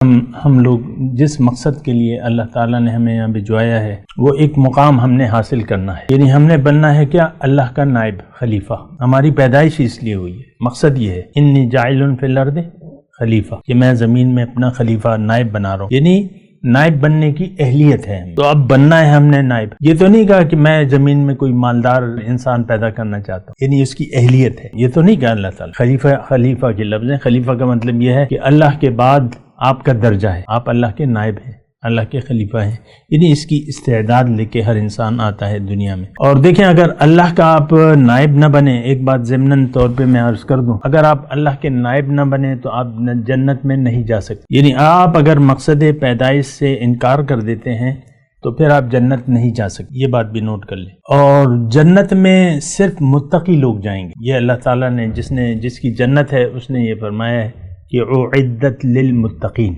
हम लोग जिस मकसद के लिए अल्लाह ताला ने हमें यहाँ भिजवाया है वो एक मुकाम हमने हासिल करना है, यानी हमने बनना है क्या, अल्लाह का नायब खलीफा। हमारी पैदाइश इसलिए हुई है, मकसद ये है इन्नी जाइलुन फिल अर्दि खलीफा, कि मैं जमीन में अपना खलीफा नायब बना रहा हूँ, यानी नायब बनने की अहलियत है। तो अब बनना है हमने नायब। ये तो नहीं कहा कि मैं जमीन में कोई मालदार इंसान पैदा करना चाहता हूँ, यानी उसकी अहलियत है, ये तो नहीं कहा अल्लाह ताला। खलीफा के लफ्ज़ है, खलीफा का मतलब यह है कि अल्लाह के बाद आपका दर्जा है, आप अल्लाह के नायब हैं, अल्लाह के खलीफा हैं, यानी इसकी इस्तेदाद लेके हर इंसान आता है दुनिया में। और देखें, अगर अल्लाह का आप नायब न बने, एक बात ज़िम्नन तौर पे मैं अर्ज कर दूं, अगर आप अल्लाह के नायब न बने तो आप जन्नत में नहीं जा सकते। यानी आप अगर मकसद पैदाइश से इनकार कर देते हैं तो फिर आप जन्नत नहीं जा सकते, ये बात भी नोट कर लें। और जन्नत में सिर्फ मुत्तकी लोग जाएंगे, ये अल्लाह ताला ने जिसकी जन्नत है उसने ये फरमाया है कि उइद्दत लिल मुत्तकीन।